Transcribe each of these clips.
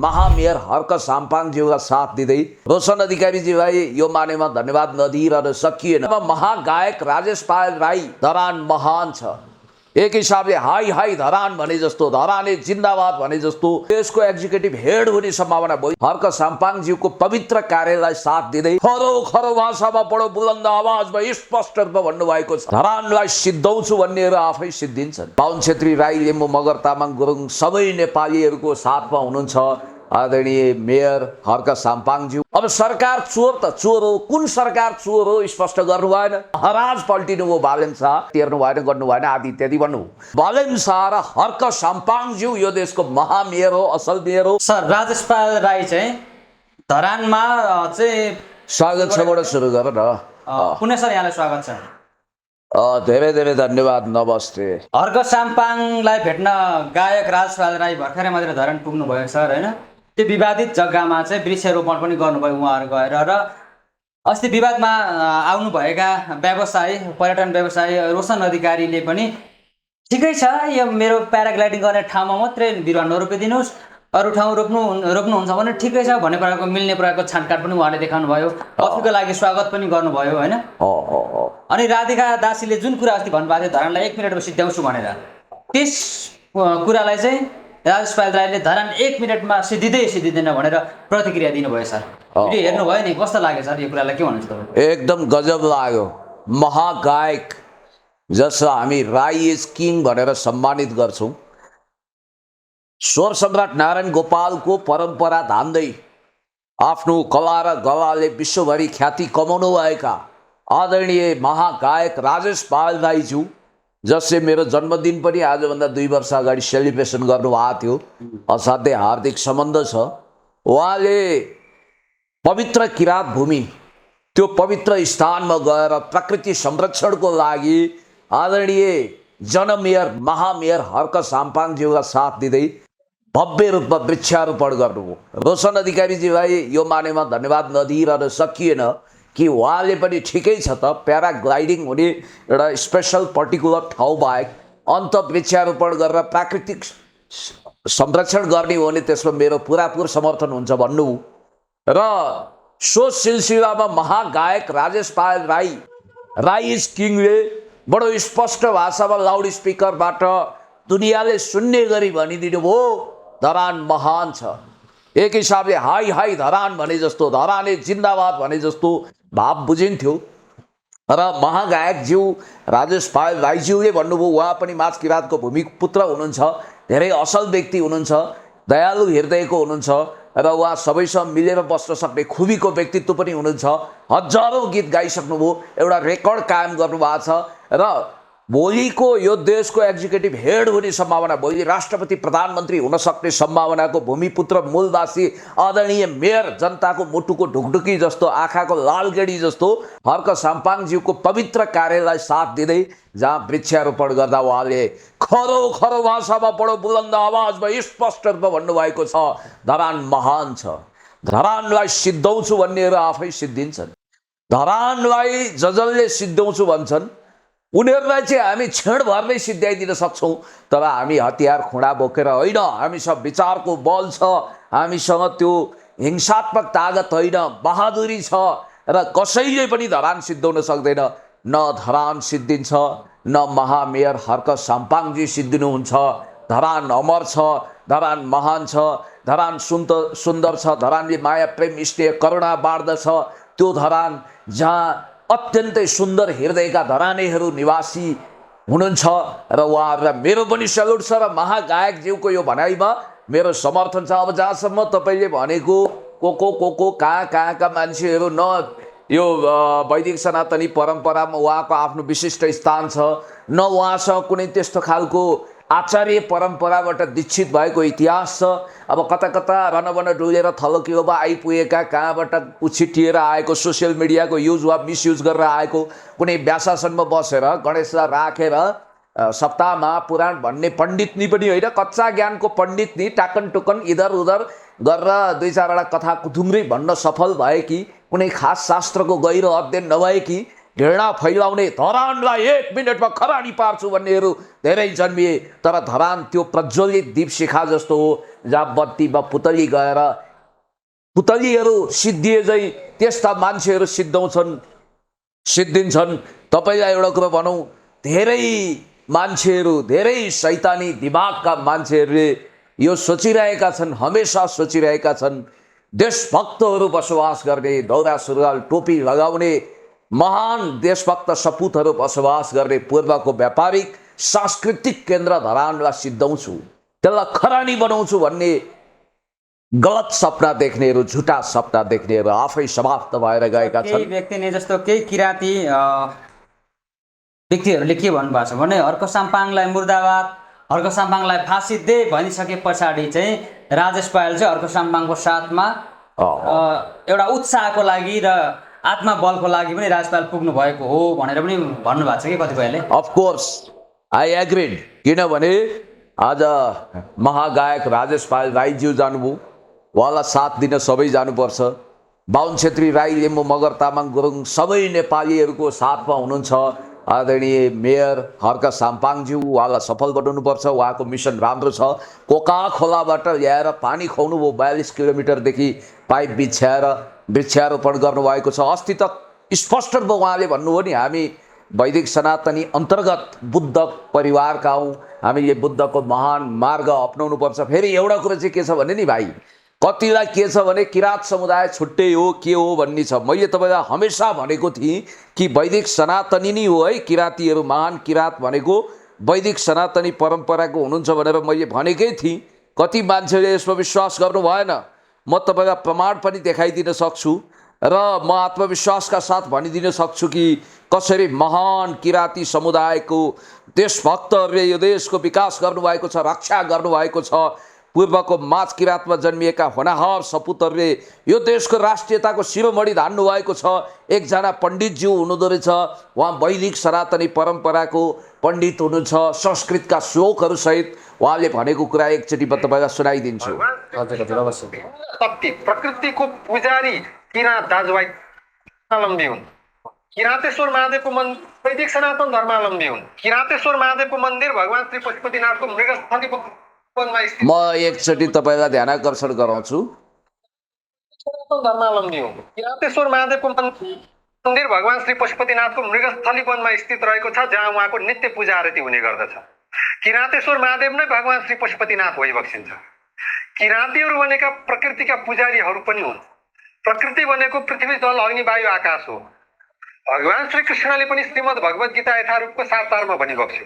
महामेयर हर्क साम्पाङज्यूका साथ दिँदै रोशन अधिकारीज्यूलाई यो मानेमा धन्यवाद नदिइरहन सकिएन। महागायक राजेश पायल राई धरान महान छ। एक हिसाबले हाई हाई धरान भने जस्तो, धरानले जिन्दाबाद भने जस्तो देशको एक्जिक्युटिभ हेड हुने सम्भावना भयो। हर्क साम्पाङज्यूको पवित्र कार्यलाई साथ दिँदै खरो खरो भाषामा बडो बुलन्द आवाजमा स्पष्ट रूपमा भन्नुभएको छ, धरानलाई सिद्धाउँछु भन्नेहरू आफै सिद्धिन्छन्। बाहुन छेत्री, राई, लिम्बू, मगर, तामाङ, गुरुङ सबै नेपालीहरूको साथमा हुनुहुन्छ आदरणीय मेयर हर्क साम्पाङज्यू। अब सरकार चोर त चोर हो, कुन सरकार चोर हो स्पष्ट गर्नु भएन। महाराज पल्टिनु हो, बालेन शाह तेर्नु भएन, गर्नु भएन, आदि इत्यादि भन्नु। बालेन शाह र हर्क साम्पाङज्यू यो देशको महामेयर हो, असल मेयर हो। सर राजेश पायल राई चाहिँ धरानमा चाहिँ स्वागत छबाट सुरु गर न। पुनः सर यहाँलाई स्वागत छ। धेरै धेरै धन्यवाद। नमस्ते। हर्क साम्पाङलाई भेट्न गायक राजेश पायल राई भर्खरै मात्रै धरान पुग्नुभयो सर, होइन? त्यो विवादित जग्गामा चाहिँ वृक्षारोपण पनि गर्नुभयो उहाँहरू गएर, र अस्ति विवादमा आउनुभएका व्यवसायी, पर्यटन व्यवसायी रोशन अधिकारीले पनि ठिकै छ, यो मेरो प्याराग्लाइडिङ गर्ने ठाउँमा मात्रै बिरुवा नरोपिदिनुहोस्, अरू ठाउँ रोप्नुहुन्छ भने ठिकै छ भन्ने प्रकारको मिल्ने प्रकारको छाँटकाट पनि उहाँले देखाउनु भयो। कफीको लागि स्वागत पनि गर्नुभयो, होइन? अनि राधिका दासीले जुन कुरा अस्ति भन्नुभएको थियो धरानलाई 1 मिनटमा सिद्ध्याउँछु भनेर, त्यस कुरालाई चाहिँ राजेश पायल राईले धरान 1 मिनटमा सिद्धिँदैन भनेर प्रतिक्रिया दिनुभयो। सर भिडियो हेर्नुभयो नि, कस्तो लाग्यो सर यो कुरालाई, के भन्नुहुन्छ तपाईँ? एकदम गजब लाग्यो। महागायक जसलाई हामी राई इज किङ भनेर सम्मानित गर्छौँ, स्वर सम्राट नारायण गोपालको परम्परा धान्दै आफ्नो कला र गलाले विश्वभरि ख्याति कमाउनु भएका आदरणीय महागायक राजेश पायल राईज्यू, जसले मेरो जन्मदिन पनि आजभन्दा 2 वर्ष अगाडि सेलिब्रेसन गर्नुभएको थियो, असाध्यै हार्दिक सम्बन्ध छ। उहाँले पवित्र किरात भूमि, त्यो पवित्र स्थानमा गएर प्रकृति संरक्षणको लागि आदरणीय जनमेयर महामेयर हर्क साम्पाङज्यूका साथ दिँदै भव्य रूपमा वृक्षारोपण गर्नुभयो। रोशन अधिकारीज्यूलाई यो मानेमा धन्यवाद नदिइरहन सकिएन कि उहाँले पनि ठिकै छ त, प्याराग्लाइडिङ हुने एउटा स्पेसल पर्टिकुलर ठाउँ बाहेक अन्त वृक्षारोपण गरेर प्राकृतिक संरक्षण गर्ने हो भने त्यसमा मेरो पुरापुर समर्थन हुन्छ भन्नु। र सो सिलसिलामा महागायक राजेश पायल राई इज किङले बडो स्पष्ट भाषामा लाउड स्पिकरबाट दुनियाँले सुन्ने गरी भनिदिनु भयो, धरान महान छ। एक हिसाबले हाई हाई धरान भने जस्तो, धरानले जिन्दाबाद भने जस्तो भाव बुझिन्थ्यो। र महागायकज्यू राजेश पायल राईज्यूले भन्नुभयो, उहाँ पनि माझ किरातको भूमिपुत्र हुनुहुन्छ, धेरै असल व्यक्ति हुनुहुन्छ, दयालु हृदयको हुनुहुन्छ, र उहाँ सबैसँग मिलेर बस्न सक्ने खुबीको व्यक्तित्व पनि हुनुहुन्छ। हजारौँ गीत गाइसक्नुभयो, एउटा रेकर्ड कायम गर्नुभएको छ। र भोलिको यो देशको एक्जिक्युटिभ हेड हुने सम्भावना, भोलि राष्ट्रपति प्रधानमन्त्री हुन सक्ने सम्भावनाको भूमिपुत्र मूलवासी आदरणीय मेयर, जनताको मुटुको ढुकढुकी जस्तो, आँखाको लालगेडी जस्तो हर्क साम्पाङज्यूको पवित्र कार्यलाई साथ दिँदै जहाँ वृक्षारोपण गर्दा उहाँले खरो खरो भाषामा बडो बुलन्द आवाजमा स्पष्ट रूपमा भन्नुभएको छ, धरान महान छ, धरानलाई सिद्धाउँछु भन्नेहरू आफै सिद्धिन्छन्। धरानलाई जसले सिद्धाउँछु भन्छन् उनीहरूलाई चाहिँ हामी क्षणभर नै सिद्ध्याइदिन सक्छौँ, तर हामी हतियार खुँडा बोकेर होइन, हामीसँग विचारको बल छ, हामीसँग त्यो हिंसात्मक तागत होइन, बहादुरी छ, र कसैले पनि धरान सिद्धाउन सक्दैन। न धरान सिद्धिन्छ, न महामेयर हर्क साम्पाङजी सिद्धिनुहुन्छ। धरान अमर छ, धरान महान छ, धरान सुन्दर छ, धरानले माया प्रेम स्नेह करुणा बाँड्दछ। त्यो धरान जहाँ अत्यन्तै सुन्दर हृदयका धरानेहरू निवासी हुनुहुन्छ, र उहाँहरूलाई मेरो पनि सल्युट छ। र महागायकज्यूको यो भनाइमा मेरो समर्थन छ। अब जहाँसम्म तपाईँले भनेको को कहाँका मान्छेहरू, न यो वैदिक सनातनी परम्परामा उहाँको आफ्नो विशिष्ट स्थान छ, न उहाँसँग कुनै त्यस्तो खालको आचार्य परम्पराबाट दीक्षित भएको इतिहास छ। अब कता कता रनबन डुलेर थलोकिलोमा आइपुगेका, कहाँबाट उछिटिएर आएको, सोसियल मिडियाको युज वा मिसयुज गरेर आएको, कुनै व्यासासनमा बसेर गणेशलाई राखेर सप्ताहमा पुराण भन्ने पण्डितनी पनि होइन, कच्चा ज्ञानको पण्डितनी टाकन टुकन इधर उधर गरेर 2-4वटा कथा कुथुङ्ग्री भन्न सफल भए कि कुनै खास शास्त्रको गहिरो अध्ययन नभए कि घृणा फैलाउने, धरानलाई 1 मिनटमा खरानी पार्छु भन्नेहरू धेरै जन्मिए। तर धरान त्यो प्रज्वलित दीप शिखा जस्तो हो, जहाँ बत्तीमा पुतली गएर पुतलीहरू सिद्धिए चाहिँ त्यस्ता मान्छेहरू सिद्धिन्छन्। तपाईँलाई एउटा कुरा भनौँ, धेरै मान्छेहरू, धेरै शैतानी दिमागका मान्छेहरूले यो सोचिरहेका छन्, हमेसा सोचिरहेका छन्, देशभक्तहरू बसोबास गर्ने, दौरा सुरुवाल टोपी लगाउने महान देशभक्त सपुतहरू बसोबास गर्ने पूर्वको व्यापारिक सांस्कृतिक केन्द्र धरानलाई सिद्धाउँछु, त्यसलाई खरानी बनाउँछु भन्ने गलत सपना देख्नेहरू, झुटा सपना देख्नेहरू आफै समाप्त भएर गएका केही छन्। व्यक्तिले जस्तो केही किराँती व्यक्तिहरूले के भन्नुभएको छ भने हर्क साम्पाङलाई मुर्दाबाद, हर्क साम्पाङलाई फाँसी दे भनिसके पछाडि चाहिँ राजेश पायल चाहिँ हर्क साम्पाङको साथमा एउटा उत्साहको लागि र आत्मबलको लागि पनि राजेश पायल पुग्नु भएको हो भनेर पनि भन्नुभएको छ कि कतिपयले। अफकोर्स आई एग्रिड, किनभने आज महागायक राजेश पायल राईज्यू जानुभयो, उहाँलाई साथ दिन सबै जानुपर्छ। बाहुन छेत्री, राई, लिम्बू, मगर, तामाङ, गुरुङ सबै नेपालीहरूको साथमा हुनुहुन्छ आदरणीय मेयर हर्क साम्पाङज्यू, उहाँलाई सफल बनाउनुपर्छ। उहाँको मिसन राम्रो छ। कोका खोलाबाट ल्याएर पानी खुवाउनु भयो, 42 किलोमिटरदेखि पाइप बिछ्याएर वृक्षारोपण गर्नुभएको छ। अस्ति त स्पष्ट रूपमा उहाँले भन्नुभयो नि, हामी वैदिक सनातनी अन्तर्गत बुद्ध परिवारका हौँ, हामीले बुद्धको महान मार्ग अपनाउनुपर्छ। फेरि एउटा कुरा चाहिँ के छ भने नि भाइ, कतिलाई के छ भने किराँत समुदाय छुट्टै हो के हो भन्ने छ। मैले तपाईँलाई हमेसा भनेको थिएँ कि वैदिक सनातनी नै हो है, किराँतीहरू महान किराँत भनेको वैदिक सनातनी परम्पराको हुनुहुन्छ भनेर मैले भनेकै थिएँ। कति मान्छेले यसमा विश्वास गर्नु भएन। म तपाईँलाई प्रमाण पनि देखाइदिन सक्छु र म आत्मविश्वासका साथ भनिदिन सक्छु कि कसरी महान किराँती समुदायको देशभक्तहरूले यो देशको विकास गर्नुभएको छ, रक्षा गर्नुभएको छ। पूर्वको माझ किराँतमा जन्मिएका होनाहार सपुतहरूले यो देशको राष्ट्रियताको शिरोमणि धान्नु भएको छ। एकजना पण्डितज्यू हुनुहुँदो रहेछ, उहाँ वैदिक सनातनी परम्पराको पण्डित हुनुहुन्छ, संस्कृतका श्लोकहरूसहित उहाँले भनेको कुरा एकचोटि म तपाईँलाई सुनाइदिन्छु। शक्ति प्रकृतिको पुजारी किराँत दाजुभाइ अवलम्बी हुन्। किराँतेश्वर महादेवको मन्दिर वैदिक सनातन धर्मावलम्बी हुन्। किराँतेश्वर महादेवको मन्दिर भगवान श्री पशुपतिनाथको मृगस्थलीको वनमा स्थित म एकचोटि तपाईँलाई ध्यानाकर्षण गराउँछु। सनातन धर्मावलम्बी हुन्। किराँतेश्वर महादेवको मन्दिर भगवान श्री पशुपतिनाथको मृगस्थली वनमा स्थित रहेको छ, जहाँ उहाँको नित्य पूजा आरती हुने गर्दछ। किराँतेश्वर महादेव नै भगवान श्री पशुपतिनाथ भइबक्सिन्छ। किराँतीहरू भनेका प्रकृतिका पुजारीहरू पनि हुन्। प्रकृति भनेको पृथ्वी, जल, अग्नि, वायु, आकाश हो। भगवान श्री कृष्णले पनि श्रीमद् भगवत गीता यथारूपको 7 पारमा भनिबक्स्यो,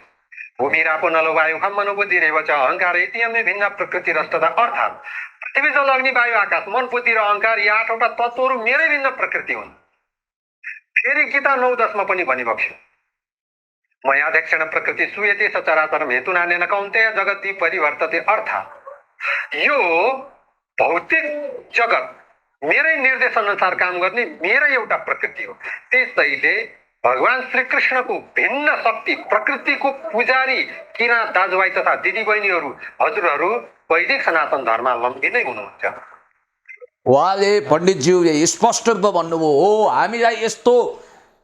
भूमि रापो नलो वायु खम मनोबुद्धि रेव च अहङ्कार इतियमे भिन्न प्रकृति रस्तदा। अर्थात् पृथ्वी, जल, अग्नि, वायु, आकाश, मन, बुद्धि र अहङ्कार यी 8वटा तत्त्वहरू मेरै भिन्न प्रकृति हुन्। फेरि गीता 9:10 मा पनि भनिबक्स्यो, मयाध्यक्षेण प्रकृति सूयते सचराचरम हेतुनानेन कौन्तेय जगति परिवर्तते। अर्थात् यो भौतिक जगत मेरै निर्देश अनुसार काम गर्ने मेरै एउटा प्रकृति हो। त्यसैले भगवान श्री कृष्णको भिन्न शक्ति प्रकृतिको पुजारी किराँत दाजुभाइ तथा दिदीबहिनीहरू हजुरहरू वैदिक सनातन धर्मावलम्बी नै हुनुहुन्छ। उहाँले पण्डितज्यूले स्पष्ट रूपमा भन्नुभयो, हो हामीलाई यस्तो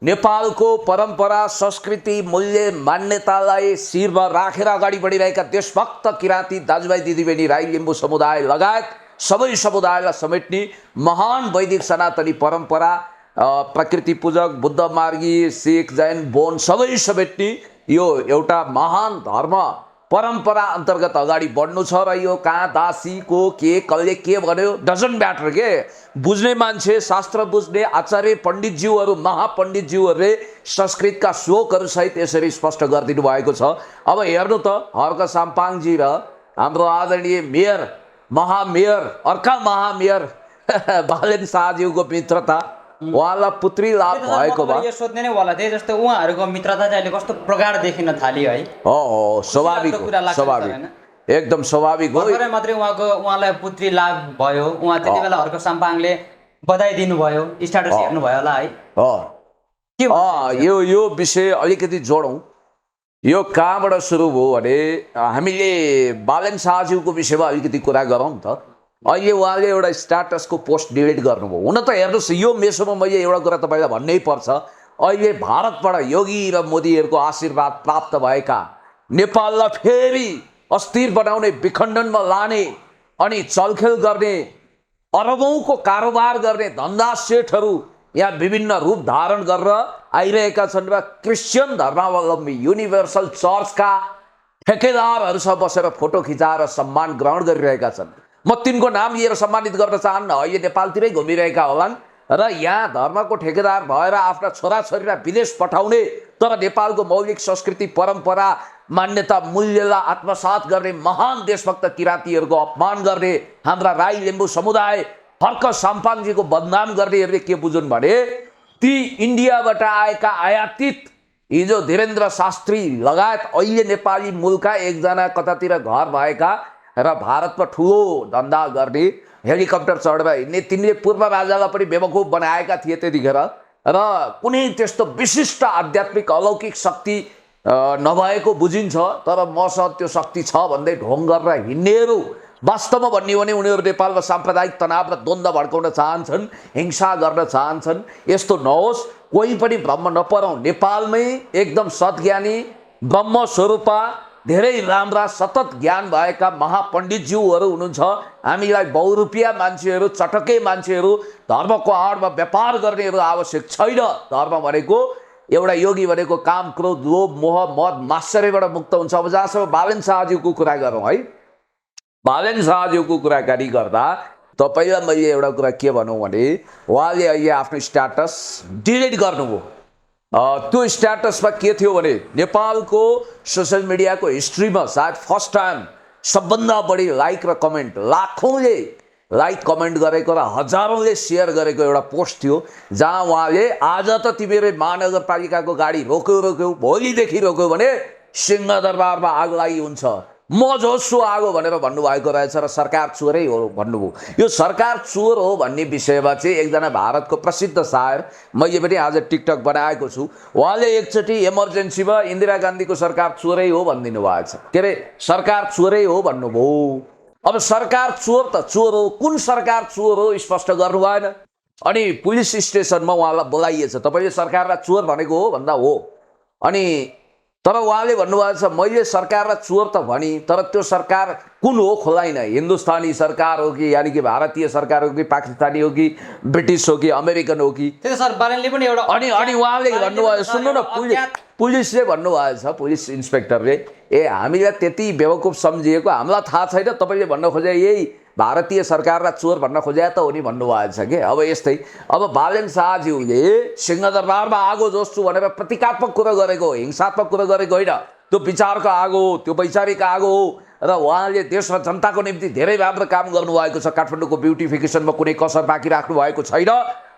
नेपालको परम्परा, संस्कृति, मूल्य, मान्यतालाई शिरमा राखेर अगाडि बढिरहेका देशभक्त किराँती दाजुभाइ दिदीबहिनी, राई, लिम्बू समुदाय लगायत सबै समुदायलाई समेट्ने महान वैदिक सनातनी परम्परा, प्रकृति पूजक, बुद्ध मार्गी, सिख, जैन, बोन सबै समेट्ने यो एउटा महान धर्म परम्परा अन्तर्गत अगाडि बढ्नु छ। र यो कहाँ दासी को के कसले के भन्यो डजन्ट म्याटर के, बुझ्ने मान्छे, शास्त्र बुझ्ने आचार्य पण्डितज्यूहरू, महापण्डितज्यूहरूले संस्कृतका श्लोकहरू सहित यसरी स्पष्ट गरिदिनु भएको छ। अब हेर्नु त, हर्क साम्पाङजी र हाम्रो आदरणीय मेयर, महामेयर, अर्का महामेयर बालेन शाहज्यूको मित्रता, उहाँलाई पुत्री लाभ भएको भए यो सोध्ने नै वाला थिए। जस्तो उहाँहरूको मित्रता चाहिँ अहिले कस्तो प्रगाढ देखिन थाल्यो है। हो, स्वाभाविक एकदम स्वाभाविक हो। भर्खरै मात्रै उहाँलाई पुत्री लाभ भयो। उहाँ त्यति बेला हर्क साम्पाङले बधाई दिनुभयो, स्ट्याटस हेर्नुभयो होला है। यो विषय अलिकति जोडौँ। यो कहाँबाट सुरु भयो भने हामीले बालेन शाहज्यूको विषयमा अलिकति कुरा गरौँ त। अहिले उहाँले एउटा स्ट्याटसको पोस्ट डिलिट गर्नुभयो। हुन त हेर्नुहोस्, यो मेसोमा मैले एउटा कुरा तपाईँलाई भन्नै पर्छ। अहिले भारतबाट योगी र मोदीहरूको आशीर्वाद प्राप्त भएका, नेपाललाई फेरि अस्थिर बनाउने, विखण्डनमा लाने अनि चलखेल गर्ने अरबौंको कारोबार गर्ने धन्दा सेठहरू यहाँ विभिन्न रूप धारण गरेर आइरहेका छन् र क्रिस्चियन धर्मावलम्बी युनिभर्सल चर्चका ठेकेदारहरूसँग बसेर फोटो खिचाएर सम्मान ग्रहण गरिरहेका छन्। म तिनको नाम लिएर सम्मानित गर्न चाहन्न, अहिले नेपालतिरै घुमिरहेका होलान् र यहाँ धर्मको ठेकेदार भएर आफ्ना छोराछोरीलाई विदेश पठाउने तर नेपालको मौलिक संस्कृति परम्परा मान्यता मूल्यलाई आत्मसात गर्ने महान देशभक्त किराँतीहरूको अपमान गर्ने हाम्रा राई लिम्बू समुदाय हर्क साम्पाङजीको बदनाम गर्नेहरूले के बुझुन् भने ती इन्डियाबाट आएका आयातित हिजो धीरेन्द्र शास्त्री लगायत अहिले नेपाली मूलका एकजना कतातिर घर भएका र भारतमा ठुलो धन्दा गर्ने हेलिकप्टर चढेर हिँड्ने तिनले पूर्व राजालाई पनि बेवकुफ बनाएका थिए त्यतिखेर र कुनै त्यस्तो विशिष्ट आध्यात्मिक अलौकिक शक्ति नभएको बुझिन्छ। तर मसँग त्यो शक्ति छ भन्दै ढोङ गरेर हिँड्नेहरू वास्तवमा भन्ने हो भने उनीहरू नेपालमा साम्प्रदायिक तनाव र द्वन्द्व भड्काउन चाहन्छन्, हिंसा गर्न चाहन्छन्। यस्तो नहोस्, कोही पनि भ्रम नपरौँ। नेपालमै एकदम सद्ज्ञानी ब्रह्मस्वरूपा धेरै राम्रा सतत ज्ञान भएका महापण्डितज्यूहरू हुनुहुन्छ। हामीलाई बहुरूपिया मान्छेहरू, चटके मान्छेहरू, धर्मको आडमा व्यापार गर्नेहरू आवश्यक छैन। धर्म भनेको एउटा योगी भनेको काम क्रोध लोभ मोह मद मात्सर्यबाट मुक्त हुन्छ। अब जहाँसम्म बालेन शाहज्यूको कुरा गरौँ है, बालेन शाहज्यूको कुराकानी गर्दा तपाईँलाई मैले एउटा कुरा के भनौँ भने उहाँले अहिले आफ्नो स्ट्याटस डिलिट गर्नुभयो। त्यो स्ट्याटसमा के थियो भने नेपालको सोसियल मिडियाको हिस्ट्रीमा सायद फर्स्ट टाइम सबभन्दा बढी लाइक र कमेन्ट, लाखौँले लाइक कमेन्ट गरेको र हजारौँले सेयर गरेको एउटा पोस्ट थियो जहाँ उहाँले आज त तिमीले महानगरपालिकाको गाडी रोक्यौ भोलिदेखि रोक्यौ भने सिंहदरबारमा आगो लागि हुन्छ, म जोसु आगो भनेर भन्नुभएको रहेछ र सरकार चोरै हो भन्नुभयो। यो सरकार चोर हो भन्ने विषयमा चाहिँ एकजना भारतको प्रसिद्ध शायर, मैले पनि आज टिकटक बनाएको छु, उहाँले एकचोटि इमर्जेन्सीमा इन्दिरा गान्धीको सरकार चोरै हो भनिदिनु भएको छ। के अरे सरकार चोरै हो भन्नुभयो। अब सरकार चोर त चोर हो, कुन सरकार चोर हो स्पष्ट गर्नु भएन। अनि पुलिस स्टेसनमा उहाँलाई बोलाइएछ, तपाईँले सरकारलाई चोर भनेको हो भन्दा हो। अनि तर उहाँले भन्नुभएको छ मैले सरकारलाई चोर त भनी, तर त्यो सरकार कुन हो खोलाइन, हिन्दुस्तानी सरकार हो कि यानि कि भारतीय सरकार हो कि पाकिस्तानी हो कि ब्रिटिस हो कि अमेरिकन हो कि। त्यो सर बालेनले पनि एउटा अनि उहाँले भन्नुभयो, सुन्नु न, पुलिसले भन्नुभएको छ, पुलिस इन्सपेक्टरले, ए हामीलाई त्यति बेवकुफ सम्झिएको, हामीलाई थाहा छैन तपाईँले भन्न खोजे यही भारतीय सरकारलाई चोर भन्न खोजे त हो नि भन्नुभएको छ कि। अब यस्तै अब बालेन शाहज्यूले सिंहदरबारमा आगो जोस्छु भनेर प्रतीकात्मक कुरा गरेको, हिंसात्मक कुरा गरेको होइन। त्यो विचारको आगो हो, त्यो वैचारिक आगो हो र उहाँले देश र जनताको निम्ति धेरै राम्रो काम गर्नुभएको छ। काठमाडौँको ब्युटिफिकेसनमा कुनै कसर बाँकी राख्नु भएको छैन।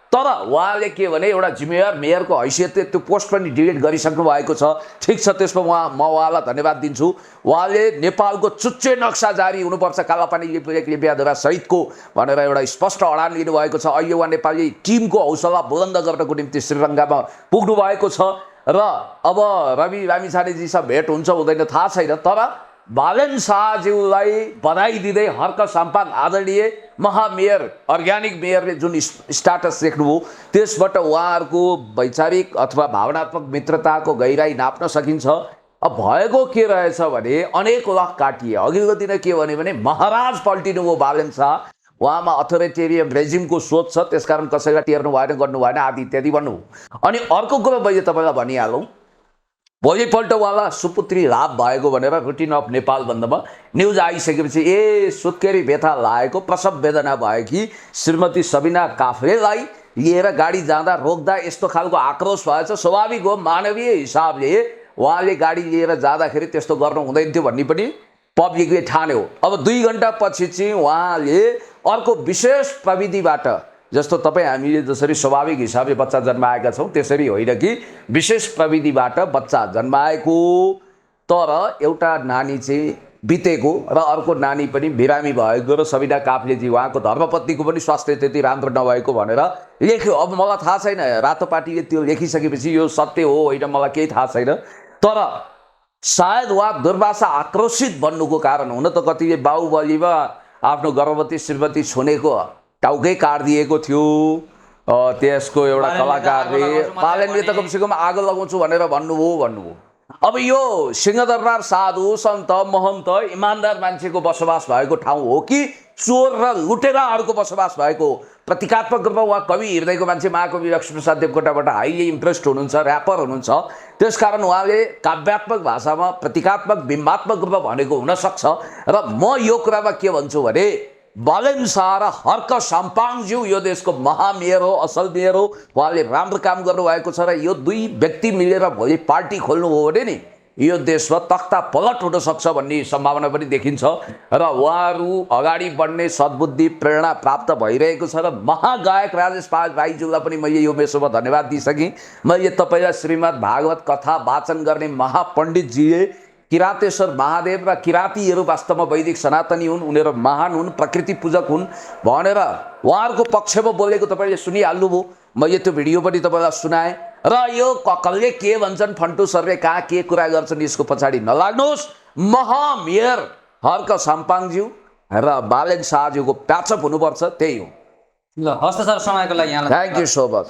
तर उहाँले के भने एउटा जिम्मेवार मेयरको हैसियतले त्यो पोस्ट पनि डिलिट गरिसक्नु भएको छ। ठिक छ, त्यसमा म उहाँलाई धन्यवाद दिन्छु। उहाँले नेपालको चुच्चे नक्सा जारी हुनुपर्छ कालापानी लिपियाधुरा सहितको भनेर एउटा स्पष्ट अडान लिनुभएको छ। अहिले उहाँ नेपाली टिमको हौसला बुलन्द गर्नको निम्ति श्रीलङ्कामा पुग्नु भएको छ र अब रवि लामिछानेजीसँग भेट हुन्छ हुँदैन थाहा छैन। तर बालेन शाहज्यूलाई बधाई दिँदै हर्क साम्पाङ आदरणीय महामेयर अर्ग्यानिक मेयरले जुन स्ट्याटस देख्नुभयो त्यसबाट उहाँहरूको वैचारिक अथवा भावनात्मक मित्रताको गहिराई नाप्न सकिन्छ। अब भएको के रहेछ भने अनेक लक काटिए। अघिल्लो दिन के भने महाराज पल्टिनु भयो बालेन शाह, उहाँमा अथोरिटेरियन रेजिमको सोच छ, त्यसकारण कसैलाई टेर्नु भएन, गर्नु भएन आदि इत्यादि भन्नुभयो। अनि अर्को कुरो मैले तपाईँलाई भनिहालौँ, भोलिपल्ट उहाँलाई सुपुत्री लाभ भएको भनेर रुटिन अफ नेपाल बन्दमा न्युज आइसकेपछि ए सुत्केरी व्यथा लागेको प्रसव वेदना भएकी श्रीमती सबिना काफ्रेलाई लिएर गाडी जाँदा रोक्दा यस्तो खालको आक्रोश भएछ। स्वाभाविक हो, मानवीय हिसाबले उहाँले गाडी लिएर जाँदाखेरि त्यस्तो गर्नु हुँदैन थियो भन्ने पनि पब्लिकले ठान्यो। अब 2 घण्टा पछि चाहिँ उहाँले अर्को विशेष प्रविधिबाट, जस्तो तपाईँ हामीले जसरी स्वाभाविक हिसाबले बच्चा जन्माएका छौँ त्यसरी होइन कि विशेष प्रविधिबाट बच्चा जन्माएको, तर एउटा नानी चाहिँ बितेको र अर्को नानी पनि बिरामी भएको र सबिना काफ्लेजी उहाँको धर्मपत्नीको पनि स्वास्थ्य त्यति राम्रो नभएको भनेर लेख्यो। अब मलाई थाहा छैन, रातो पार्टीले त्यो लेखिसकेपछि यो सत्य हो होइन मलाई केही थाहा छैन। तर सायद उहाँ दुर्वासा आक्रोशित बन्नुको कारण, हुन त कतिले बाहुबलीमा आफ्नो गर्भवती श्रीमती छुनेको टाउकै काटिदिएको थियो त्यसको एउटा कलाकारले, बालेनले त कमसेकम आगो लगाउँछु भनेर भन्नुभयो। अब यो सिंहदरबार साधु सन्त महन्त इमान्दार मान्छेको बसोबास भएको ठाउँ हो कि चोर र लुटेराहरूको बसोबास भएको प्रतीकात्मक रूपमा उहाँ कवि हृदयको मान्छे महाकवि लक्ष्मीप्रसाद देवकोटाबाट हाइली इम्प्रेस्ड हुनुहुन्छ, ऱ्यापर हुनुहुन्छ। त्यसकारण उहाँले काव्यात्मक भाषामा प्रतीकात्मक बिम्बात्मक रूपमा भनेको हुनसक्छ। र म यो कुरामा के भन्छु भने बालेन शाह र हर्क साम्पाङज्यू यो देशको महामेयर हो, असल मेयर हो, उहाँले राम्रो काम गर्नुभएको छ। र यो दुई व्यक्ति मिलेर भोलि पार्टी खोल्नुभयो भने नि यो देशमा तख्ता पलट हुन सक्छ भन्ने सम्भावना पनि देखिन्छ। र उहाँहरू अगाडि बढ्ने सद्बुद्धि प्रेरणा प्राप्त भइरहेको छ। र महागायक राजेश पाल राईज्यूलाई पनि मैले यो मेसोमा धन्यवाद दिइसकेँ। मैले तपाईँलाई श्रीमद् भागवत कथा वाचन गर्ने महापण्डितजीले किरातेश्वर महादेव र किरातीहरू वास्तवमा वैदिक सनातनी हुन्, उनीहरू महान हुन्, प्रकृति पूजक हुन् भनेर उहाँहरूको पक्षमा बोलेको तपाईँले सुनिहाल्नुभयो। मैले त्यो भिडियो पनि तपाईँलाई सुनाएँ। र यो कसले के भन्छन्, फन्टु सरले कहाँ के कुरा गर्छन्, यसको पछाडि नलाग्नुहोस्। महामेयर हर्क साम्पाङज्यू र बालेन शाहज्यूको प्याचअप हुनुपर्छ, त्यही हो। ल हस्त सर, समयको लागि यहाँलाई थ्याङ्क यू सो मच।